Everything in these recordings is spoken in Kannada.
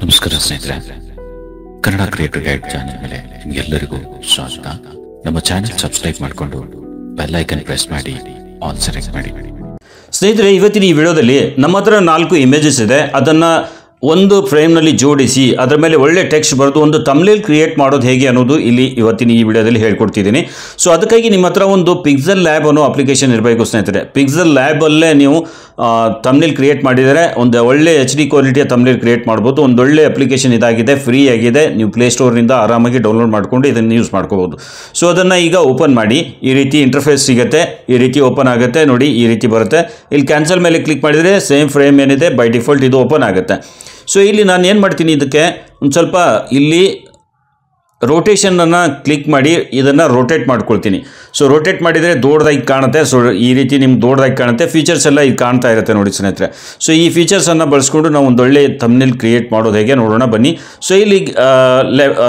ನಮಸ್ಕಾರ ಸ್ನೇಹಿತರೆ, ಕನ್ನಡ ಕ್ರಿಯೇಟರ್ ಗೈಡ್ ಚಾನೆಲ್ ಮೇಲೆ ಎಲ್ಲರಿಗೂ ಸ್ವಾಗತ. ನಮ್ಮ ಚಾನೆಲ್ ಸಬ್ಸ್ಕ್ರೈಬ್ ಮಾಡಿಕೊಂಡು ಬೆಲ್ ಐಕನ್ ಪ್ರೆಸ್ ಮಾಡಿ ಆಲ್ ಸೆಲೆಕ್ಟ್ ಮಾಡಿ. ಸ್ನೇಹಿತರೆ, ಇವತ್ತಿನ ಈ ವಿಡಿಯೋದಲ್ಲಿ ನಮ್ಮ ಹತ್ರ 4 ಇಮೇಜಸ್ ಇದೆ. ಅದನ್ನು ಒಂದು ಫ್ರೇಮ್ನಲ್ಲಿ ಜೋಡಿಸಿ ಅದರ ಮೇಲೆ ಒಳ್ಳೆ ಟೆಕ್ಸ್ಟ್ ಬರೆದು ಒಂದು ಥಂಬ್ನೇಲ್ ಕ್ರಿಯೇಟ್ ಮಾಡೋದು ಹೇಗೆ ಅನ್ನೋದು ಇವತ್ತಿನ ಈ ವಿಡಿಯೋದಲ್ಲಿ ಹೇಳ್ಕೊಡ್ತಿದ್ದೀನಿ. ಸೊ ಅದಕ್ಕಾಗಿ ನಿಮ್ಮ ಹತ್ರ ಒಂದು ಪಿಕ್ಸೆಲ್ ಲ್ಯಾಬ್ ಅನ್ನೋ ಅಪ್ಲಿಕೇಶನ್ ಇರಬೇಕು ಸ್ನೇಹಿತರೆ. ಪಿಕ್ಸೆಲ್ ಲ್ಯಾಬಲ್ಲೇ ನೀವು ಥಂಬ್ನೇಲ್ ಕ್ರಿಯೇಟ್ ಮಾಡಿದರೆ ಒಂದು ಒಳ್ಳೆ HD ಕ್ವಾಲಿಟಿಯ ಥಂಬ್ನೇಲ್ ಕ್ರಿಯೇಟ್ ಮಾಡ್ಬೋದು. ಒಂದು ಒಳ್ಳೆ ಅಪ್ಲಿಕೇಶನ್ ಇದಾಗಿದೆ, ಫ್ರೀ ಆಗಿದೆ. ನೀವು ಪ್ಲೇಸ್ಟೋರ್ನಿಂದ ಆರಾಮಾಗಿ ಡೌನ್ಲೋಡ್ ಮಾಡಿಕೊಂಡು ಇದನ್ನು ಯೂಸ್ ಮಾಡ್ಕೋಬೋದು. ಸೊ ಅದನ್ನು ಈಗ ಓಪನ್ ಮಾಡಿ. ಈ ರೀತಿ ಇಂಟರ್ಫೇಸ್ ಸಿಗುತ್ತೆ, ಈ ರೀತಿ ಓಪನ್ ಆಗುತ್ತೆ. ನೋಡಿ, ಈ ರೀತಿ ಬರುತ್ತೆ. ಇಲ್ಲಿ ಕ್ಯಾನ್ಸಲ್ ಮೇಲೆ ಕ್ಲಿಕ್ ಮಾಡಿದರೆ ಸೇಮ್ ಫ್ರೇಮ್ ಏನಿದೆ ಬೈ ಡಿಫಾಲ್ಟ್ ಇದು ಓಪನ್ ಆಗುತ್ತೆ. ಸೊ ಇಲ್ಲಿ ನಾನು ಏನು ಮಾಡ್ತೀನಿ, ಇದಕ್ಕೆ ಒಂದು ಸ್ವಲ್ಪ ಇಲ್ಲಿ ರೋಟೇಷನನ್ನು ಕ್ಲಿಕ್ ಮಾಡಿ ಇದನ್ನು ರೋಟೇಟ್ ಮಾಡ್ಕೊಳ್ತೀನಿ. ಸೊ ರೋಟೇಟ್ ಮಾಡಿದರೆ ದೊಡ್ಡದಾಗಿ ಕಾಣುತ್ತೆ. ಸೊ ಈ ರೀತಿ ನಿಮ್ಗೆ ದೊಡ್ಡದಾಗಿ ಕಾಣುತ್ತೆ. ಫೀಚರ್ಸ್ ಎಲ್ಲ ಇದು ಕಾಣ್ತಾ ಇರುತ್ತೆ ನೋಡಿ ಸ್ನೇಹಿತರೆ. ಸೊ ಈ ಫೀಚರ್ಸನ್ನು ಬಳಸ್ಕೊಂಡು ನಾವು ಒಂದು ಒಳ್ಳೆ ಥಂಬ್ನೇಲ್ ಕ್ರಿಯೇಟ್ ಮಾಡೋದು ಹೇಗೆ ನೋಡೋಣ ಬನ್ನಿ. ಸೊ ಇಲ್ಲಿ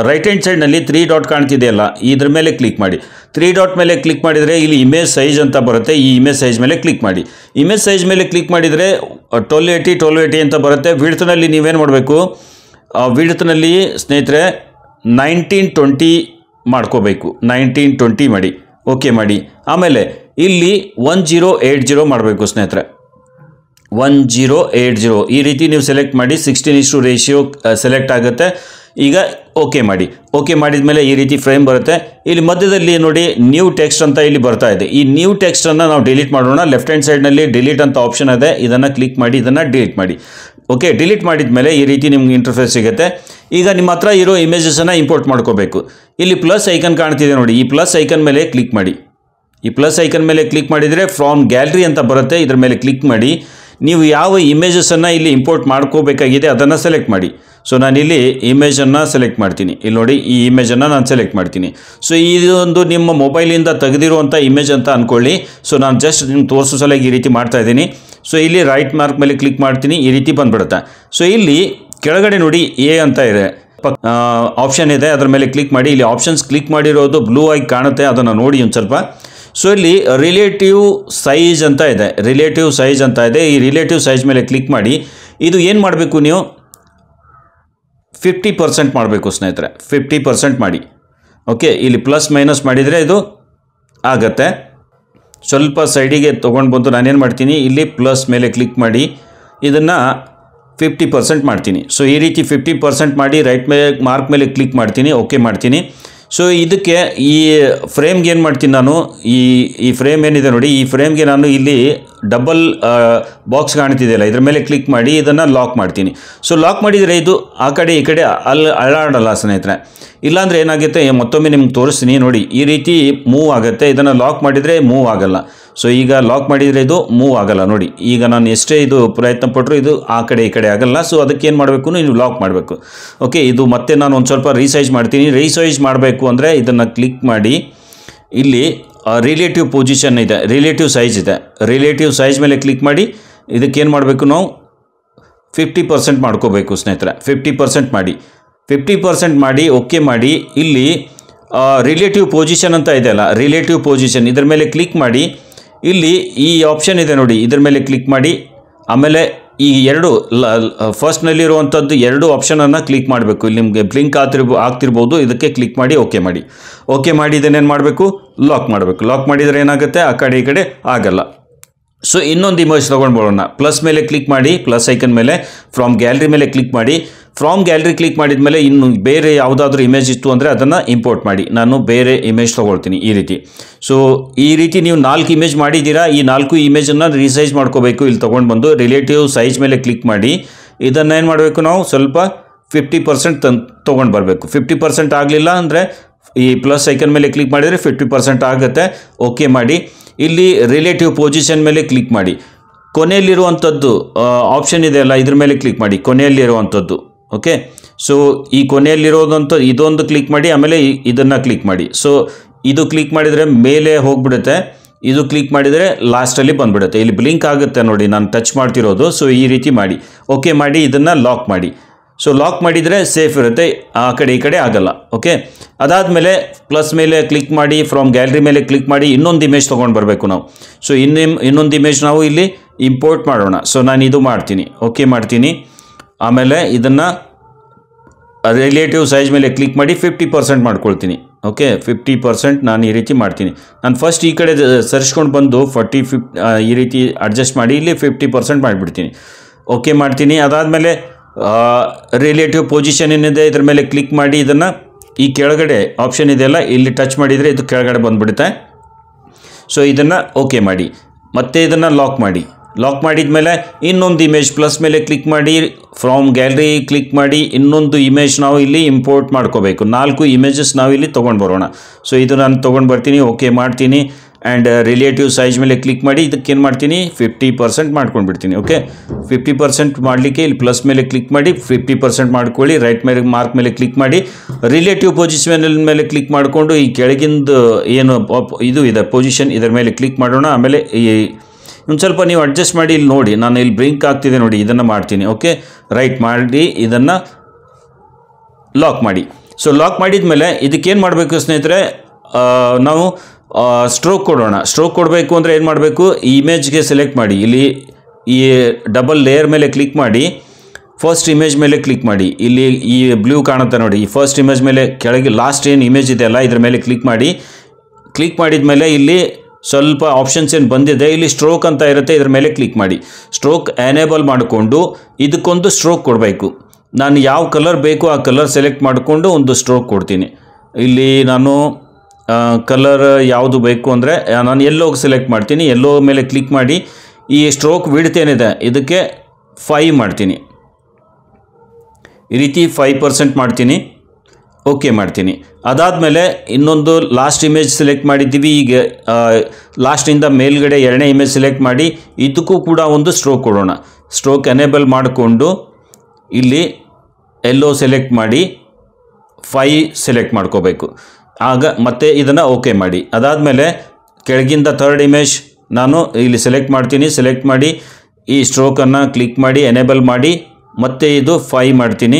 ರೈಟ್ ಹ್ಯಾಂಡ್ ಸೈಡ್ನಲ್ಲಿ 3 ಡಾಟ್ ಕಾಣ್ತಿದೆಯಲ್ಲ, ಇದ್ರ ಮೇಲೆ ಕ್ಲಿಕ್ ಮಾಡಿ. 3 ಡಾಟ್ ಮೇಲೆ ಕ್ಲಿಕ್ ಮಾಡಿದರೆ ಇಲ್ಲಿ ಇಮೇಜ್ ಸೈಜ್ ಅಂತ ಬರುತ್ತೆ. ಈ ಇಮೇಜ್ ಸೈಜ್ ಮೇಲೆ ಕ್ಲಿಕ್ ಮಾಡಿ. ಇಮೇಜ್ ಸೈಜ್ ಮೇಲೆ ಕ್ಲಿಕ್ ಮಾಡಿದರೆ 1280 ಅಂತ ಬರುತ್ತೆ. ವಿಡ್ತ್ನಲ್ಲಿ ನೀವೇನು ಮಾಡಬೇಕು, ವಿಡ್ತ್ನಲ್ಲಿ ಸ್ನೇಹಿತರೆ 1920 ಮಾಡ್ಕೋಬೇಕು. 1920 ಮಾಡಿ, ಓಕೆ ಮಾಡಿ. ಆಮೇಲೆ ಇಲ್ಲಿ 1080 ಮಾಡಬೇಕು ಸ್ನೇಹಿತರೆ. 1080 ಈ ರೀತಿ ನೀವು ಸೆಲೆಕ್ಟ್ ಮಾಡಿ. 16:1 ರೇಷಿಯೋ ಸೆಲೆಕ್ಟ್ ಆಗುತ್ತೆ. ಈಗ ಓಕೆ ಮಾಡಿ. ಓಕೆ ಮಾಡಿದ ಮೇಲೆ ಈ ರೀತಿ ಫ್ರೇಮ್ ಬರುತ್ತೆ. ಇಲ್ಲಿ ಮಧ್ಯದಲ್ಲಿ ನೋಡಿ ನ್ಯೂ ಟೆಕ್ಸ್ಟ್ ಅಂತ ಇಲ್ಲಿ ಬರ್ತಾ ಇದೆ. ಈ ನ್ಯೂ ಟೆಕ್ಸ್ಟನ್ನು ನಾವು ಡಿಲೀಟ್ ಮಾಡೋಣ. ಲೆಫ್ಟ್ ಹ್ಯಾಂಡ್ ಸೈಡ್ನಲ್ಲಿ ಡಿಲೀಟ್ ಅಂತ ಆಪ್ಷನ್ ಇದೆ. ಇದನ್ನು ಕ್ಲಿಕ್ ಮಾಡಿ, ಇದನ್ನು ಡಿಲೀಟ್ ಮಾಡಿ. ಓಕೆ, ಡಿಲೀಟ್ ಮಾಡಿದ ಮೇಲೆ ಈ ರೀತಿ ನಿಮ್ಗೆ ಇಂಟರ್ಫೇಸ್ ಸಿಗುತ್ತೆ. ಈಗ ನಿಮ್ಮ ಹತ್ರ ಇರೋ ಇಮೇಜಸನ್ನು ಇಂಪೋರ್ಟ್ ಮಾಡ್ಕೋಬೇಕು. ಇಲ್ಲಿ ಪ್ಲಸ್ ಐಕನ್ ಕಾಣ್ತಿದೆ ನೋಡಿ, ಈ ಪ್ಲಸ್ ಐಕನ್ ಮೇಲೆ ಕ್ಲಿಕ್ ಮಾಡಿ. ಈ ಪ್ಲಸ್ ಐಕನ್ ಮೇಲೆ ಕ್ಲಿಕ್ ಮಾಡಿದರೆ ಫ್ರಾಮ್ ಗ್ಯಾಲರಿ ಅಂತ ಬರುತ್ತೆ. ಇದ್ರ ಮೇಲೆ ಕ್ಲಿಕ್ ಮಾಡಿ. ನೀವು ಯಾವ ಇಮೇಜಸನ್ನು ಇಲ್ಲಿ ಇಂಪೋರ್ಟ್ ಮಾಡ್ಕೋಬೇಕಾಗಿದೆ ಅದನ್ನು ಸೆಲೆಕ್ಟ್ ಮಾಡಿ. ಸೊ ನಾನಿಲ್ಲಿ ಇಮೇಜನ್ನು ಸೆಲೆಕ್ಟ್ ಮಾಡ್ತೀನಿ. ಇಲ್ಲಿ ನೋಡಿ, ಈ ಇಮೇಜನ್ನು ನಾನು ಸೆಲೆಕ್ಟ್ ಮಾಡ್ತೀನಿ. ಸೊ ಇದೊಂದು ನಿಮ್ಮ ಮೊಬೈಲಿಂದ ತೆಗೆದಿರುವಂಥ ಇಮೇಜ್ ಅಂತ ಅಂದ್ಕೊಳ್ಳಿ. ಸೊ ನಾನು ಜಸ್ಟ್ ನಿಮ್ಗೆ ತೋರಿಸೋ ಸಲ ಈ ರೀತಿ ಮಾಡ್ತಾ ಇದ್ದೀನಿ. ಸೊ ಇಲ್ಲಿ ರೈಟ್ ಮಾರ್ಕ್ ಮೇಲೆ ಕ್ಲಿಕ್ ಮಾಡ್ತೀನಿ, ಈ ರೀತಿ ಬಂದುಬಿಡುತ್ತೆ. ಸೊ ಇಲ್ಲಿ ಕೆಳಗಡೆ ನೋಡಿ ಎ ಅಂತ ಇದೆ, ಆಪ್ಷನ್ ಇದೆ, ಅದರ ಮೇಲೆ ಕ್ಲಿಕ್ ಮಾಡಿ. ಇಲ್ಲಿ ಆಪ್ಷನ್ಸ್ ಕ್ಲಿಕ್ ಮಾಡಿರೋದು ಬ್ಲೂ ಆಗಿ ಕಾಣುತ್ತೆ, ಅದನ್ನು ನೋಡಿ ಒಂದು ಸ್ವಲ್ಪ. ಸೊ ಇಲ್ಲಿ ರಿಲೇಟಿವ್ ಸೈಜ್ ಅಂತ ಇದೆ, ರಿಲೇಟಿವ್ ಸೈಜ್ ಅಂತ ಇದೆ. ಈ ರಿಲೇಟಿವ್ ಸೈಜ್ ಮೇಲೆ ಕ್ಲಿಕ್ ಮಾಡಿ. ಇದು ಏನು ಮಾಡಬೇಕು, ನೀವು 50% ಮಾಡಬೇಕು ಸ್ನೇಹಿತರೆ. 50% ಮಾಡಿ. ಓಕೆ, ಇಲ್ಲಿ ಪ್ಲಸ್ ಮೈನಸ್ ಮಾಡಿದರೆ ಇದು ಆಗತ್ತೆ. ಸ್ವಲ್ಪ ಸೈಡಿಗೆ ತೊಗೊಂಡು ಬಂದು ನಾನೇನು ಮಾಡ್ತೀನಿ, ಇಲ್ಲಿ ಪ್ಲಸ್ ಮೇಲೆ ಕ್ಲಿಕ್ ಮಾಡಿ ಇದನ್ನು 50% ಮಾಡ್ತೀನಿ. ಸೊ ಈ ರೀತಿ 50% ಮಾಡಿ ರೈಟ್ ಮೇಲೆ ಮಾರ್ಕ್ ಮೇಲೆ ಕ್ಲಿಕ್ ಮಾಡ್ತೀನಿ, ಓಕೆ ಮಾಡ್ತೀನಿ. ಸೊ ಇದಕ್ಕೆ ಈ ಫ್ರೇಮ್ಗೆ ಏನು ಮಾಡ್ತೀನಿ ನಾನು, ಈ ಫ್ರೇಮ್ ಏನಿದೆ ನೋಡಿ, ಈ ಫ್ರೇಮ್ಗೆ ನಾನು ಇಲ್ಲಿ ಡಬಲ್ ಬಾಕ್ಸ್ ಕಾಣ್ತಿದೆಯಲ್ಲ, ಇದ್ರ ಮೇಲೆ ಕ್ಲಿಕ್ ಮಾಡಿ ಇದನ್ನು ಲಾಕ್ ಮಾಡ್ತೀನಿ. ಸೊ ಲಾಕ್ ಮಾಡಿದರೆ ಇದು ಆ ಕಡೆ ಈ ಕಡೆ ಅಲ್ಲಾಡಲ್ಲ ಸ್ನೇಹಿತರೆ. ಇಲ್ಲಾಂದರೆ ಏನಾಗುತ್ತೆ, ಮತ್ತೊಮ್ಮೆ ನಿಮ್ಗೆ ತೋರಿಸ್ತೀನಿ ನೋಡಿ, ಈ ರೀತಿ ಮೂವ್ ಆಗುತ್ತೆ. ಇದನ್ನು ಲಾಕ್ ಮಾಡಿದರೆ ಮೂವ್ ಆಗಲ್ಲ. ಸೊ ಈಗ ಲಾಕ್ ಮಾಡಿದರೆ ಇದು ಮೂವ್ ಆಗಲ್ಲ ನೋಡಿ. ಈಗ ನಾನು ಎಷ್ಟೇ ಇದು ಪ್ರಯತ್ನ ಪಟ್ಟರು ಇದು ಆ ಕಡೆ ಈ ಕಡೆ ಆಗಲ್ಲ. ಸೊ ಅದಕ್ಕೆ ಏನು ಮಾಡಬೇಕು, ನೀವು ಲಾಕ್ ಮಾಡಬೇಕು. ಓಕೆ, ಇದು ಮತ್ತೆ ನಾನು ಒಂದು ಸ್ವಲ್ಪ ರೀಸೈಜ್ ಮಾಡ್ತೀನಿ. ರೀಸೈಜ್ ಮಾಡಬೇಕು ಅಂದರೆ ಇದನ್ನು ಕ್ಲಿಕ್ ಮಾಡಿ. ಇಲ್ಲಿ ರಿಲೇಟಿವ್ ಪೊಸಿಷನ್ ಇದೆ, ರಿಲೇಟಿವ್ ಸೈಜ್ ಇದೆ. ರಿಲೇಟಿವ್ ಸೈಜ್ ಮೇಲೆ ಕ್ಲಿಕ್ ಮಾಡಿ. ಇದಕ್ಕೇನು ಮಾಡಬೇಕು, ನಾವು 50% ಮಾಡ್ಕೋಬೇಕು ಸ್ನೇಹಿತರೆ. 50% ಮಾಡಿ. 50% ಮಾಡಿ, ಓಕೆ ಮಾಡಿ. ಇಲ್ಲಿ ರಿಲೇಟಿವ್ ಪೊಸಿಷನ್ ಅಂತ ಇದೆಯಲ್ಲ, ರಿಲೇಟಿವ್ ಪೊಸಿಷನ್ ಇದ್ರ ಮೇಲೆ ಕ್ಲಿಕ್ ಮಾಡಿ. ಇಲ್ಲಿ ಈ ಆಪ್ಷನ್ ಇದೆ ನೋಡಿ, ಇದ್ರ ಮೇಲೆ ಕ್ಲಿಕ್ ಮಾಡಿ. ಆಮೇಲೆ ಈ ಎರಡು ಫಸ್ಟ್ನಲ್ಲಿರುವಂಥದ್ದು 2 ಆಪ್ಷನನ್ನು ಕ್ಲಿಕ್ ಮಾಡಬೇಕು. ಇಲ್ಲಿ ನಿಮಗೆ ಬ್ಲಿಂಕ್ ಆಗ್ತಿರ್ಬೋದು, ಇದಕ್ಕೆ ಕ್ಲಿಕ್ ಮಾಡಿ, ಓಕೆ ಮಾಡಿ. ಓಕೆ ಮಾಡಿ ಇದನ್ನೇನು ಮಾಡಬೇಕು, ಲಾಕ್ ಮಾಡಬೇಕು. ಲಾಕ್ ಮಾಡಿದರೆ ಏನಾಗುತ್ತೆ, ಆ ಕಡೆ ಈ ಕಡೆ ಆಗಲ್ಲ. ಸೊ ಇನ್ನೊಂದು ಇಮೇಜ್ ತೊಗೊಂಡ್ಬೋಣ. ಪ್ಲಸ್ ಮೇಲೆ ಕ್ಲಿಕ್ ಮಾಡಿ, ಪ್ಲಸ್ ಐಕನ್ ಮೇಲೆ ಫ್ರಾಮ್ ಗ್ಯಾಲರಿ ಮೇಲೆ ಕ್ಲಿಕ್ ಮಾಡಿ. ಫ್ರಾಮ್ ಗ್ಯಾಲರಿ ಕ್ಲಿಕ್ ಮಾಡಿದ ಮೇಲೆ ಇನ್ನು ಬೇರೆ ಯಾವುದಾದ್ರೂ ಇಮೇಜ್ ಇತ್ತು ಅಂದರೆ ಅದನ್ನು ಇಂಪೋರ್ಟ್ ಮಾಡಿ. ನಾನು ಬೇರೆ ಇಮೇಜ್ ತೊಗೊಳ್ತೀನಿ ಈ ರೀತಿ. ಸೊ ಈ ರೀತಿ ನೀವು 4 ಇಮೇಜ್ ಮಾಡಿದ್ದೀರಾ. ಈ 4 ಇಮೇಜನ್ನು ರೀಸೈಜ್ ಮಾಡ್ಕೋಬೇಕು. ಇಲ್ಲಿ ತೊಗೊಂಡು ಬಂದು ರಿಲೇಟಿವ್ ಸೈಜ್ ಮೇಲೆ ಕ್ಲಿಕ್ ಮಾಡಿ. ಇದನ್ನು ಏನು ಮಾಡಬೇಕು, ನಾವು ಸ್ವಲ್ಪ 50% ತೊಗೊಂಡು ಬರಬೇಕು. 50% ಆಗಲಿಲ್ಲ ಅಂದರೆ ಈ ಪ್ಲಸ್ ಐಕನ್ ಮೇಲೆ ಕ್ಲಿಕ್ ಮಾಡಿದರೆ 50% ಆಗುತ್ತೆ. ಓಕೆ ಮಾಡಿ. ಇಲ್ಲಿ ರಿಲೇಟಿವ್ ಪೊಸಿಷನ್ ಮೇಲೆ ಕ್ಲಿಕ್ ಮಾಡಿ. ಕೊನೆಯಲ್ಲಿರುವಂಥದ್ದು ಆಪ್ಷನ್ ಇದೆಯಲ್ಲ, ಇದ್ರ ಮೇಲೆ ಕ್ಲಿಕ್ ಮಾಡಿ. ಕೊನೆಯಲ್ಲಿರುವಂಥದ್ದು, ಓಕೆ. ಸೊ ಈ ಕೊನೆಯಲ್ಲಿರೋದಂಥ ಇದೊಂದು ಕ್ಲಿಕ್ ಮಾಡಿ. ಆಮೇಲೆ ಇದನ್ನು ಕ್ಲಿಕ್ ಮಾಡಿ. ಸೊ ಇದು ಕ್ಲಿಕ್ ಮಾಡಿದರೆ ಮೇಲೆ ಹೋಗ್ಬಿಡುತ್ತೆ. ಇದು ಕ್ಲಿಕ್ ಮಾಡಿದರೆ ಲಾಸ್ಟಲ್ಲಿ ಬಂದುಬಿಡುತ್ತೆ. ಇಲ್ಲಿ ಬ್ಲಿಂಕ್ ಆಗುತ್ತೆ ನೋಡಿ, ನಾನು ಟಚ್ ಮಾಡ್ತಿರೋದು. ಸೊ ಈ ರೀತಿ ಮಾಡಿ, ಓಕೆ ಮಾಡಿ. ಇದನ್ನು ಲಾಕ್ ಮಾಡಿ. ಸೊ ಲಾಕ್ ಮಾಡಿದರೆ ಸೇಫ್ ಇರುತ್ತೆ, ಆ ಕಡೆ ಈ ಕಡೆ ಆಗಲ್ಲ. ಓಕೆ, ಅದಾದಮೇಲೆ ಪ್ಲಸ್ ಮೇಲೆ ಕ್ಲಿಕ್ ಮಾಡಿ. ಫ್ರಾಮ್ ಗ್ಯಾಲರಿ ಮೇಲೆ ಕ್ಲಿಕ್ ಮಾಡಿ. ಇನ್ನೊಂದು ಇಮೇಜ್ ತೊಗೊಂಡು ಬರಬೇಕು ನಾವು. ಸೊ ಇನ್ನೊಂದು ಇಮೇಜ್ ನಾವು ಇಲ್ಲಿ ಇಂಪೋರ್ಟ್ ಮಾಡೋಣ. ಸೊ ನಾನು ಇದು ಮಾಡ್ತೀನಿ, ಓಕೆ ಮಾಡ್ತೀನಿ. ಆಮೇಲೆ ಇದನ್ನು ರಿಲೇಟಿವ್ ಸೈಜ್ ಮೇಲೆ ಕ್ಲಿಕ್ ಮಾಡಿ 50% ಮಾಡ್ಕೊಳ್ತೀನಿ. ಓಕೆ, 50% ನಾನು ಈ ರೀತಿ ಮಾಡ್ತೀನಿ. ನಾನು ಫಸ್ಟ್ ಈ ಕಡೆ ಸರಿಸ್ಕೊಂಡು ಬಂದು 50 ಈ ರೀತಿ ಅಡ್ಜಸ್ಟ್ ಮಾಡಿ ಇಲ್ಲಿ 50% ಮಾಡಿಬಿಡ್ತೀನಿ. ಓಕೆ ಮಾಡ್ತೀನಿ. ಅದಾದಮೇಲೆ ರಿಲೇಟಿವ್ ಪೊಸಿಷನ್ ಏನಿದೆ ಇದ್ರ ಮೇಲೆ ಕ್ಲಿಕ್ ಮಾಡಿ ಇದನ್ನು ಈ ಕೆಳಗಡೆ ಆಪ್ಷನ್ ಇದೆಯಲ್ಲ ಇಲ್ಲಿ ಟಚ್ ಮಾಡಿದರೆ ಇದು ಕೆಳಗಡೆ ಬಂದುಬಿಡುತ್ತೆ. ಸೊ ಇದನ್ನು ಓಕೆ ಮಾಡಿ. ಮತ್ತೆ ಇದನ್ನು ಲಾಕ್ ಮಾಡಿ. ಲಾಕ್ ಮಾಡಿದ ಮೇಲೆ ಇನ್ನೊಂದು ಇಮೇಜ್ ಪ್ಲಸ್ ಮೇಲೆ ಕ್ಲಿಕ್ ಮಾಡಿ ಫ್ರಾಮ್ ಗ್ಯಾಲರಿ ಕ್ಲಿಕ್ ಮಾಡಿ ಇನ್ನೊಂದು ಇಮೇಜ್ ನಾವು ಇಲ್ಲಿ ಇಂಪೋರ್ಟ್ ಮಾಡ್ಕೋಬೇಕು. 4 ಇಮೇಜಸ್ ನಾವು ಇಲ್ಲಿ ತೊಗೊಂಡು ಬರೋಣ. ಸೊ ಇದು ನಾನು ತೊಗೊಂಡು ಬರ್ತೀನಿ. ಓಕೆ ಮಾಡ್ತೀನಿ. ಆ್ಯಂಡ್ ರಿಲೇಟಿವ್ ಸೈಜ್ ಮೇಲೆ ಕ್ಲಿಕ್ ಮಾಡಿ ಇದಕ್ಕೇನು ಮಾಡ್ತೀನಿ 50% ಮಾಡ್ಕೊಂಡು ಬಿಡ್ತೀನಿ. ಓಕೆ, 50% ಮಾಡಲಿಕ್ಕೆ ಇಲ್ಲಿ ಪ್ಲಸ್ ಮೇಲೆ ಕ್ಲಿಕ್ ಮಾಡಿ 50% ಮಾಡ್ಕೊಳ್ಳಿ. ರೈಟ್ ಮೇಲೆ ಮಾರ್ಕ್ ಮೇಲೆ ಕ್ಲಿಕ್ ಮಾಡಿ ರಿಲೇಟಿವ್ ಪೊಸಿಷನ್ ಮೇಲೆ ಕ್ಲಿಕ್ ಮಾಡಿಕೊಂಡು ಈ ಕೆಳಗಿಂದು ಏನು ಇದು ಇದೆ ಪೊಸಿಷನ್ ಇದರ ಮೇಲೆ ಕ್ಲಿಕ್ ಮಾಡೋಣ. ಆಮೇಲೆ ಈ ಒಂದು ಸ್ವಲ್ಪ ನೀವು ಅಡ್ಜಸ್ಟ್ ಮಾಡಿ ಇಲ್ಲಿ ನೋಡಿ, ನಾನು ಇಲ್ಲಿ ಬ್ರಿಂಕ್ ಆಗ್ತಿದೆ ನೋಡಿ, ಇದನ್ನು ಮಾಡ್ತೀನಿ. ಓಕೆ, ರೈಟ್ ಮಾಡಿ ಇದನ್ನು ಲಾಕ್ ಮಾಡಿ. ಸೊ ಲಾಕ್ ಮಾಡಿದ ಮೇಲೆ ಇದಕ್ಕೇನು ಮಾಡಬೇಕು ಸ್ನೇಹಿತರೆ, ನಾವು ಸ್ಟ್ರೋಕ್ ಕೊಡೋಣ. ಸ್ಟ್ರೋಕ್ ಕೊಡಬೇಕು ಅಂದರೆ ಏನು ಮಾಡಬೇಕು, ಈ ಇಮೇಜ್ಗೆ ಸೆಲೆಕ್ಟ್ ಮಾಡಿ. ಇಲ್ಲಿ ಈ ಡಬಲ್ ಲೇಯರ್ ಮೇಲೆ ಕ್ಲಿಕ್ ಮಾಡಿ ಫಸ್ಟ್ ಇಮೇಜ್ ಮೇಲೆ ಕ್ಲಿಕ್ ಮಾಡಿ. ಇಲ್ಲಿ ಈ ಬ್ಲೂ ಕಾಣುತ್ತೆ ನೋಡಿ, ಈ ಫಸ್ಟ್ ಇಮೇಜ್ ಮೇಲೆ ಕೆಳಗೆ ಲಾಸ್ಟ್ ಏನು ಇಮೇಜ್ ಇದೆಯಲ್ಲ ಇದ್ರ ಮೇಲೆ ಕ್ಲಿಕ್ ಮಾಡಿ. ಕ್ಲಿಕ್ ಮಾಡಿದ ಮೇಲೆ ಇಲ್ಲಿ ಸ್ವಲ್ಪ ಆಪ್ಷನ್ಸ್ ಏನು ಬಂದಿದೆ, ಇಲ್ಲಿ ಸ್ಟ್ರೋಕ್ ಅಂತ ಇರುತ್ತೆ, ಇದ್ರ ಮೇಲೆ ಕ್ಲಿಕ್ ಮಾಡಿ. ಸ್ಟ್ರೋಕ್ ಎನೇಬಲ್ ಮಾಡಿಕೊಂಡು ಇದಕ್ಕೊಂದು ಸ್ಟ್ರೋಕ್ ಕೊಡಬೇಕು. ನಾನು ಯಾವ ಕಲರ್ ಬೇಕು ಆ ಕಲರ್ ಸೆಲೆಕ್ಟ್ ಮಾಡಿಕೊಂಡು ಒಂದು ಸ್ಟ್ರೋಕ್ ಕೊಡ್ತೀನಿ. ಇಲ್ಲಿ ನಾನು ಕಲರ್ ಯಾವುದು ಬೇಕು ಅಂದರೆ ನಾನು ಎಲ್ಲೋಗೆ ಸೆಲೆಕ್ಟ್ ಮಾಡ್ತೀನಿ. ಎಲ್ಲೋ ಮೇಲೆ ಕ್ಲಿಕ್ ಮಾಡಿ ಈ ಸ್ಟ್ರೋಕ್ ವಿಡ್ತ್ ಏನಿದೆ ಇದಕ್ಕೆ 5 ಮಾಡ್ತೀನಿ. ಈ ರೀತಿ 5% ಮಾಡ್ತೀನಿ. ಓಕೆ ಮಾಡ್ತೀನಿ. ಅದಾದಮೇಲೆ ಇನ್ನೊಂದು ಲಾಸ್ಟ್ ಇಮೇಜ್ ಸೆಲೆಕ್ಟ್ ಮಾಡಿದ್ದೀವಿ. ಈಗ ಲಾಸ್ಟಿಂದ ಮೇಲ್ಗಡೆ ಎರಡನೇ ಇಮೇಜ್ ಸೆಲೆಕ್ಟ್ ಮಾಡಿ ಇದಕ್ಕೂ ಕೂಡ ಒಂದು ಸ್ಟ್ರೋಕ್ ಕೊಡೋಣ. ಸ್ಟ್ರೋಕ್ ಎನೇಬಲ್ ಮಾಡಿಕೊಂಡು ಇಲ್ಲಿ ಎಲ್ಲೋ ಸೆಲೆಕ್ಟ್ ಮಾಡಿ 5 ಸೆಲೆಕ್ಟ್ ಮಾಡ್ಕೋಬೇಕು. ಆಗ ಮತ್ತೆ ಇದನ್ನು ಓಕೆ ಮಾಡಿ. ಅದಾದಮೇಲೆ ಕೆಳಗಿಂದ ಥರ್ಡ್ ಇಮೇಜ್ ನಾನು ಇಲ್ಲಿ ಸೆಲೆಕ್ಟ್ ಮಾಡ್ತೀನಿ. ಸೆಲೆಕ್ಟ್ ಮಾಡಿ ಈ ಸ್ಟ್ರೋಕನ್ನು ಕ್ಲಿಕ್ ಮಾಡಿ ಎನೇಬಲ್ ಮಾಡಿ ಮತ್ತೆ ಇದು 5 ಮಾಡ್ತೀನಿ.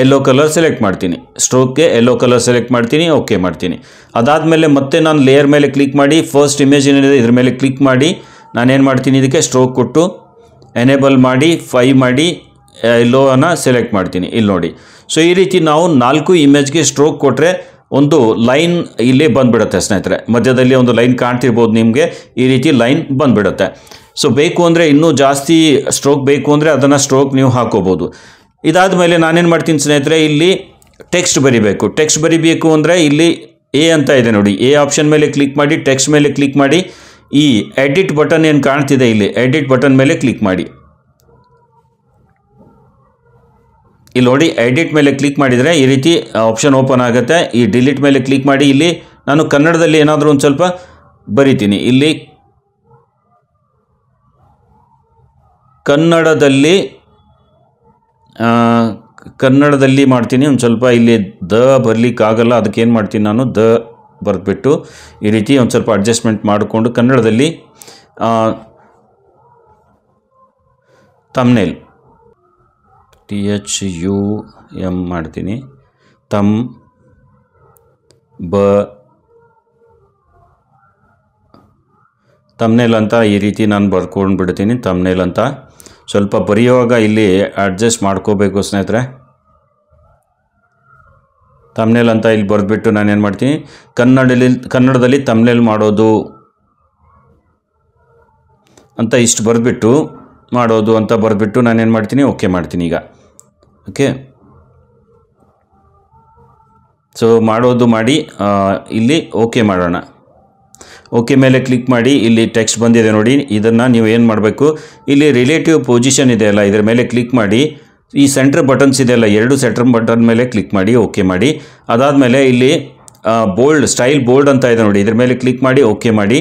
ಎಲ್ಲೋ ಕಲರ್ ಸೆಲೆಕ್ಟ್ ಮಾಡ್ತೀನಿ. ಸ್ಟ್ರೋಕ್ಗೆ ಎಲ್ಲೋ ಕಲರ್ ಸೆಲೆಕ್ಟ್ ಮಾಡ್ತೀನಿ. ಓಕೆ ಮಾಡ್ತೀನಿ. ಅದಾದಮೇಲೆ ಮತ್ತೆ ನಾನು ಲೇಯರ್ ಮೇಲೆ ಕ್ಲಿಕ್ ಮಾಡಿ ಫಸ್ಟ್ ಇಮೇಜ್ ಏನಿದೆ ಇದ್ರ ಮೇಲೆ ಕ್ಲಿಕ್ ಮಾಡಿ ನಾನೇನು ಮಾಡ್ತೀನಿ ಇದಕ್ಕೆ ಸ್ಟ್ರೋಕ್ ಕೊಟ್ಟು ಎನೇಬಲ್ ಮಾಡಿ 5 ಮಾಡಿ ಎಲ್ಲೋನ ಸೆಲೆಕ್ಟ್ ಮಾಡ್ತೀನಿ. ಇಲ್ಲಿ ನೋಡಿ. ಸೊ ಈ ರೀತಿ ನಾವು 4 ಇಮೇಜ್ಗೆ ಸ್ಟ್ರೋಕ್ ಕೊಟ್ಟರೆ ಒಂದು ಲೈನ್ ಇಲ್ಲಿ ಬಂದುಬಿಡುತ್ತೆ ಸ್ನೇಹಿತರೆ. ಮಧ್ಯದಲ್ಲಿ ಒಂದು ಲೈನ್ ಕಾಣ್ತಿರ್ಬೋದು ನಿಮಗೆ, ಈ ರೀತಿ ಲೈನ್ ಬಂದುಬಿಡುತ್ತೆ. ಸೊ ಬೇಕು ಅಂದರೆ ಇನ್ನೂ ಜಾಸ್ತಿ ಸ್ಟ್ರೋಕ್ ಬೇಕು ಅಂದರೆ ಅದನ್ನು ಸ್ಟ್ರೋಕ್ ನೀವು ಹಾಕೋಬೋದು. ಇದಾದ ಮೇಲೆ ನಾನೇನು ಮಾಡ್ತೀನಿ ಸ್ನೇಹಿತರೆ, ಇಲ್ಲಿ ಟೆಕ್ಸ್ಟ್ ಬರಿಬೇಕು. ಟೆಕ್ಸ್ಟ್ ಬರಿಬೇಕು ಅಂದರೆ ಇಲ್ಲಿ ಎ ಅಂತ ಇದೆ ನೋಡಿ, ಎ ಆಪ್ಷನ್ ಮೇಲೆ ಕ್ಲಿಕ್ ಮಾಡಿ ಟೆಕ್ಸ್ಟ್ ಮೇಲೆ ಕ್ಲಿಕ್ ಮಾಡಿ ಈ ಎಡಿಟ್ ಬಟನ್ ಏನು ಕಾಣ್ತಿದೆ ಇಲ್ಲಿ ಎಡಿಟ್ ಬಟನ್ ಮೇಲೆ ಕ್ಲಿಕ್ ಮಾಡಿ. ಇಲ್ಲಿ ನೋಡಿ ಎಡಿಟ್ ಮೇಲೆ ಕ್ಲಿಕ್ ಮಾಡಿದರೆ ಈ ರೀತಿ ಆಪ್ಷನ್ ಓಪನ್ ಆಗುತ್ತೆ. ಈ ಡಿಲೀಟ್ ಮೇಲೆ ಕ್ಲಿಕ್ ಮಾಡಿ ಇಲ್ಲಿ ನಾನು ಕನ್ನಡದಲ್ಲಿ ಏನಾದರೂ ಒಂದು ಸ್ವಲ್ಪ ಬರಿತೀನಿ. ಇಲ್ಲಿ ಕನ್ನಡದಲ್ಲಿ ಮಾಡ್ತೀನಿ. ಒಂದು ಸ್ವಲ್ಪ ಇಲ್ಲಿ ದ ಬರಲಿಕ್ಕಾಗಲ್ಲ, ಅದಕ್ಕೇನು ಮಾಡ್ತೀನಿ ನಾನು ದ ಬರೆದ್ಬಿಟ್ಟು ಈ ರೀತಿ ಒಂದು ಸ್ವಲ್ಪ ಅಡ್ಜಸ್ಟ್ಮೆಂಟ್ ಮಾಡಿಕೊಂಡು ಕನ್ನಡದಲ್ಲಿ ಥಂಬ್ನೇಲ್ THUM ಮಾಡ್ತೀನಿ. ಥಂಬ್ನೇಲ್ ಅಂತ ಈ ರೀತಿ ನಾನು ಬರ್ಕೊಂಡು ಬಿಡ್ತೀನಿ. ಥಂಬ್ನೇಲ್ ಅಂತ ಸ್ವಲ್ಪ ಬರೆಯುವಾಗ ಇಲ್ಲಿ ಅಡ್ಜಸ್ಟ್ ಮಾಡ್ಕೋಬೇಕು ಸ್ನೇಹಿತರೆ. ಥಂಬ್ನೇಲ್ ಅಂತ ಇಲ್ಲಿ ಬರೆದ್ಬಿಟ್ಟು ನಾನೇನು ಮಾಡ್ತೀನಿ ಕನ್ನಡದಲ್ಲಿ ಥಂಬ್ನೇಲ್ ಮಾಡೋದು ಅಂತ ಇಷ್ಟು ಬರೆದ್ಬಿಟ್ಟು ಮಾಡೋದು ಅಂತ ಬರೆದ್ಬಿಟ್ಟು ನಾನೇನು ಮಾಡ್ತೀನಿ ಓಕೆ ಮಾಡ್ತೀನಿ. ಈಗ ಓಕೆ ಸೊ ಮಾಡೋದು ಮಾಡಿ ಇಲ್ಲಿ ಓಕೆ ಮಾಡೋಣ. ಓಕೆ ಮೇಲೆ ಕ್ಲಿಕ್ ಮಾಡಿ ಇಲ್ಲಿ ಟೆಕ್ಸ್ಟ್ ಬಂದಿದೆ ನೋಡಿ. ಇದನ್ನು ನೀವು ಏನು ಮಾಡಬೇಕು, ಇಲ್ಲಿ ರಿಲೇಟಿವ್ ಪೊಸಿಷನ್ ಇದೆಯಲ್ಲ ಇದರ ಮೇಲೆ ಕ್ಲಿಕ್ ಮಾಡಿ ಈ ಸೆಂಟರ್ ಬಟನ್ಸ್ ಇದೆಯಲ್ಲ 2 ಸೆಂಟರ್ ಬಟನ್ ಮೇಲೆ ಕ್ಲಿಕ್ ಮಾಡಿ ಓಕೆ ಮಾಡಿ. ಅದಾದಮೇಲೆ ಇಲ್ಲಿ ಬೋಲ್ಡ್ ಸ್ಟೈಲ್ ಬೋಲ್ಡ್ ಅಂತ ಇದೆ ನೋಡಿ, ಇದ್ರ ಮೇಲೆ ಕ್ಲಿಕ್ ಮಾಡಿ ಓಕೆ ಮಾಡಿ.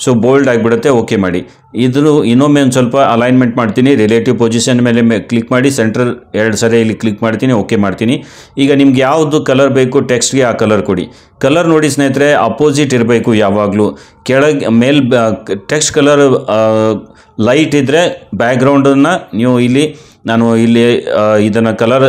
ಸೊ ಬೋಲ್ಡ್ ಆಗಿಬಿಡುತ್ತೆ. ಓಕೆ ಮಾಡಿ. ಇದನ್ನು ಇನ್ನೊಮ್ಮೆ ಒಂದು ಸ್ವಲ್ಪ ಅಲೈನ್ಮೆಂಟ್ ಮಾಡ್ತೀನಿ. ರಿಲೇಟಿವ್ ಪೊಸಿಷನ್ ಮೇಲೆ ಕ್ಲಿಕ್ ಮಾಡಿ ಸೆಂಟ್ರಲ್ 2 ಸರಿ ಇಲ್ಲಿ ಕ್ಲಿಕ್ ಮಾಡ್ತೀನಿ ಓಕೆ ಮಾಡ್ತೀನಿ. ಈಗ ನಿಮ್ಗೆ ಯಾವುದು ಕಲರ್ ಬೇಕು ಟೆಕ್ಸ್ಟ್ಗೆ ಆ ಕಲರ್ ಕೊಡಿ. ಕಲರ್ ನೋಡಿ ಸ್ನೇಹಿತರೆ ಅಪೋಸಿಟ್ ಇರಬೇಕು ಯಾವಾಗಲೂ. ಕೆಳಗೆ ಟೆಕ್ಸ್ಟ್ ಕಲರ್ ಲೈಟ್ ಇದ್ದರೆ ಬ್ಯಾಕ್ಗ್ರೌಂಡನ್ನು ನೀವು ಇಲ್ಲಿ ನಾನು ಇಲ್ಲಿ ಇದನ್ನು ಕಲರ್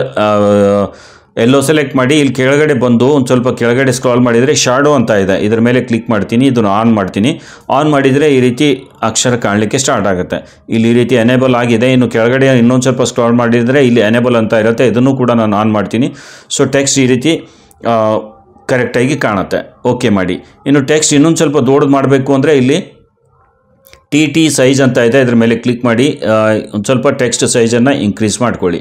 ಎಲ್ಲೋ ಸೆಲೆಕ್ಟ್ ಮಾಡಿ ಇಲ್ಲಿ ಕೆಳಗಡೆ ಬಂದು ಒಂದು ಸ್ವಲ್ಪ ಕೆಳಗಡೆ ಸ್ಕ್ರಾಲ್ ಮಾಡಿದರೆ ಶಾಡೋ ಅಂತ ಇದೆ, ಇದ್ರ ಮೇಲೆ ಕ್ಲಿಕ್ ಮಾಡ್ತೀನಿ, ಇದನ್ನು ಆನ್ ಮಾಡ್ತೀನಿ. ಆನ್ ಮಾಡಿದರೆ ಈ ರೀತಿ ಅಕ್ಷರ ಕಾಣಲಿಕ್ಕೆ ಸ್ಟಾರ್ಟ್ ಆಗುತ್ತೆ. ಇಲ್ಲಿ ಈ ರೀತಿ ಎನೇಬಲ್ ಆಗಿದೆ. ಇನ್ನು ಕೆಳಗಡೆ ಇನ್ನೊಂದು ಸ್ವಲ್ಪ ಸ್ಕ್ರಾಲ್ ಮಾಡಿದರೆ ಇಲ್ಲಿ ಎನೇಬಲ್ ಅಂತ ಇರುತ್ತೆ, ಇದನ್ನು ಕೂಡ ನಾನು ಆನ್ ಮಾಡ್ತೀನಿ. ಸೊ ಟೆಕ್ಸ್ಟ್ ಈ ರೀತಿ ಕರೆಕ್ಟಾಗಿ ಕಾಣುತ್ತೆ. ಓಕೆ ಮಾಡಿ. ಇನ್ನು ಟೆಕ್ಸ್ಟ್ ಇನ್ನೊಂದು ಸ್ವಲ್ಪ ದೊಡ್ಡದು ಮಾಡಬೇಕು ಅಂದರೆ ಇಲ್ಲಿ ಟಿ ಸೈಜ್ ಅಂತ ಇದೆ, ಇದ್ರ ಮೇಲೆ ಕ್ಲಿಕ್ ಮಾಡಿ ಒಂದು ಸ್ವಲ್ಪ ಟೆಕ್ಸ್ಟ್ ಸೈಜನ್ನು ಇನ್ಕ್ರೀಸ್ ಮಾಡ್ಕೊಳ್ಳಿ.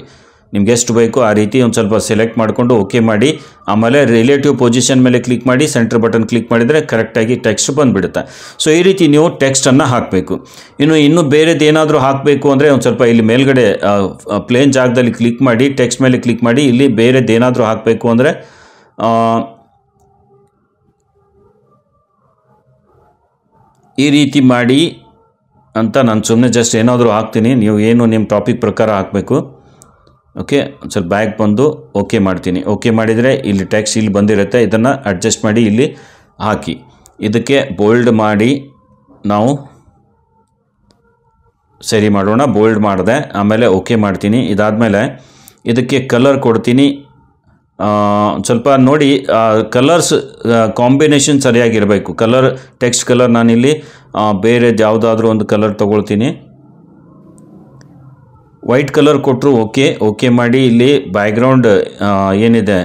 ನಿಮ್ಗೆ ಎಷ್ಟು ಬೇಕು ಆ ರೀತಿ ಒಂದು ಸ್ವಲ್ಪ ಸೆಲೆಕ್ಟ್ ಮಾಡಿಕೊಂಡು ಓಕೆ ಮಾಡಿ. ಆಮೇಲೆ ರಿಲೇಟಿವ್ ಪೊಸಿಷನ್ ಮೇಲೆ ಕ್ಲಿಕ್ ಮಾಡಿ ಸೆಂಟರ್ ಬಟನ್ ಕ್ಲಿಕ್ ಮಾಡಿದರೆ ಕರೆಕ್ಟಾಗಿ ಟೆಕ್ಸ್ಟ್ ಬಂದುಬಿಡುತ್ತೆ. ಸೊ ಈ ರೀತಿ ನೀವು ಟೆಕ್ಸ್ಟನ್ನು ಹಾಕಬೇಕು. ಇನ್ನೂ ಬೇರೆದು ಏನಾದರೂ ಹಾಕಬೇಕು ಅಂದರೆ ಒಂದು ಸ್ವಲ್ಪ ಇಲ್ಲಿ ಮೇಲ್ಗಡೆ ಪ್ಲೇನ್ ಜಾಗದಲ್ಲಿ ಕ್ಲಿಕ್ ಮಾಡಿ ಟೆಕ್ಸ್ಟ್ ಮೇಲೆ ಕ್ಲಿಕ್ ಮಾಡಿ. ಇಲ್ಲಿ ಬೇರೆದು ಏನಾದರೂ ಹಾಕಬೇಕು ಅಂದರೆ ಈ ರೀತಿ ಮಾಡಿ ಅಂತ ನಾನು ಸುಮ್ಮನೆ ಜಸ್ಟ್ ಏನಾದರೂ ಹಾಕ್ತೀನಿ. ನೀವು ಏನು ನಿಮ್ಮ ಟಾಪಿಕ್ ಪ್ರಕಾರ ಹಾಕಬೇಕು. ಓಕೆ, ಒಂದು ಸ್ವಲ್ಪ ಬ್ಯಾಕ್ ಬಂದು ಓಕೆ ಮಾಡ್ತೀನಿ. ಓಕೆ ಮಾಡಿದರೆ ಇಲ್ಲಿ ಟೆಕ್ಸ್ಟ್ ಇಲ್ಲಿ ಬಂದಿರುತ್ತೆ, ಇದನ್ನು ಅಡ್ಜಸ್ಟ್ ಮಾಡಿ ಇಲ್ಲಿ ಹಾಕಿ. ಇದಕ್ಕೆ ಬೋಲ್ಡ್ ಮಾಡಿ ನಾವು ಸರಿ ಮಾಡೋಣ. ಬೋಲ್ಡ್ ಮಾಡಿದೆ, ಆಮೇಲೆ ಓಕೆ ಮಾಡ್ತೀನಿ. ಇದಾದಮೇಲೆ ಇದಕ್ಕೆ ಕಲರ್ ಕೊಡ್ತೀನಿ. ಸ್ವಲ್ಪ ನೋಡಿ ಕಲರ್ಸ್ ಕಾಂಬಿನೇಷನ್ ಸರಿಯಾಗಿರಬೇಕು. ಟೆಕ್ಸ್ಟ್ ಕಲರ್ ನಾನಿಲ್ಲಿ ಬೇರೆದು ಯಾವುದಾದ್ರೂ ಒಂದು ಕಲರ್ ತೊಗೊಳ್ತೀನಿ. ವೈಟ್ ಕಲರ್ ಕೊಟ್ಟರು ಓಕೆ ಮಾಡಿ. ಇಲ್ಲಿ ಬ್ಯಾಕ್ಗ್ರೌಂಡ್ ಏನಿದೆ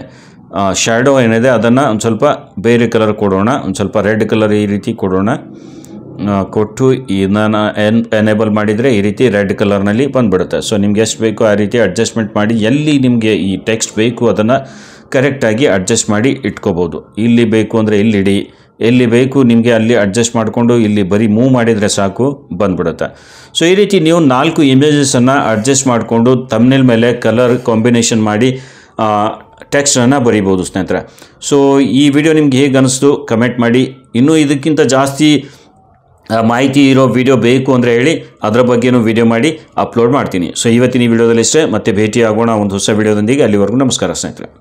ಶ್ಯಾಡೋ ಏನಿದೆ ಅದನ್ನು ಒಂದು ಸ್ವಲ್ಪ ಬೇರೆ ಕಲರ್ ಕೊಡೋಣ. ಒಂದು ಸ್ವಲ್ಪ ರೆಡ್ ಕಲರ್ ಈ ರೀತಿ ಕೊಡೋಣ. ಕೊಟ್ಟು ಇದನ್ನು ಎನೇಬಲ್ ಮಾಡಿದರೆ ಈ ರೀತಿ ರೆಡ್ ಕಲರ್ನಲ್ಲಿ ಬಂದುಬಿಡುತ್ತೆ. ಸೊ ನಿಮ್ಗೆ ಎಷ್ಟು ಬೇಕು ಆ ರೀತಿ ಅಡ್ಜಸ್ಟ್ಮೆಂಟ್ ಮಾಡಿ. ಎಲ್ಲಿ ನಿಮಗೆ ಈ ಟೆಕ್ಸ್ಟ್ ಬೇಕು ಅದನ್ನು ಕರೆಕ್ಟಾಗಿ ಅಡ್ಜಸ್ಟ್ ಮಾಡಿ ಇಟ್ಕೋಬೋದು. ಇಲ್ಲಿ ಬೇಕು ಅಂದರೆ ಇಲ್ಲಿಡಿ, ಎಲ್ಲಿ ಬೇಕು ನಿಮಗೆ ಅಲ್ಲಿ ಅಡ್ಜಸ್ಟ್ ಮಾಡಿಕೊಂಡು ಇಲ್ಲಿ ಬರೀ ಮೂವ್ ಮಾಡಿದರೆ ಸಾಕು ಬಂದುಬಿಡುತ್ತೆ. ಸೊ ಈ ರೀತಿ ನೀವು 4 ಇಮೇಜಸನ್ನು ಅಡ್ಜಸ್ಟ್ ಮಾಡಿಕೊಂಡು ಥಂಬ್ನೇಲ್ ಮೇಲೆ ಕಲರ್ ಕಾಂಬಿನೇಷನ್ ಮಾಡಿ ಟೆಕ್ಸ್ಟನ್ನು ಬರೀಬೋದು ಸ್ನೇಹಿತರೆ. ಸೊ ಈ ವಿಡಿಯೋ ನಿಮ್ಗೆ ಹೇಗೆ ಅನ್ನಿಸ್ತು ಕಮೆಂಟ್ ಮಾಡಿ. ಇನ್ನೂ ಇದಕ್ಕಿಂತ ಜಾಸ್ತಿ ಮಾಹಿತಿ ಇರೋ ವಿಡಿಯೋ ಬೇಕು ಅಂದರೆ ಹೇಳಿ, ಅದರ ಬಗ್ಗೆನೂ ವಿಡಿಯೋ ಮಾಡಿ ಅಪ್ಲೋಡ್ ಮಾಡ್ತೀನಿ. ಸೊ ಇವತ್ತಿನ ಈ ವಿಡಿಯೋದಲ್ಲಿ ಇಷ್ಟೇ, ಮತ್ತೆ ಭೇಟಿ ಆಗೋಣ ಒಂದು ಹೊಸ ವಿಡಿಯೋದೊಂದಿಗೆ. ಅಲ್ಲಿವರೆಗೂ ನಮಸ್ಕಾರ ಸ್ನೇಹಿತರೆ.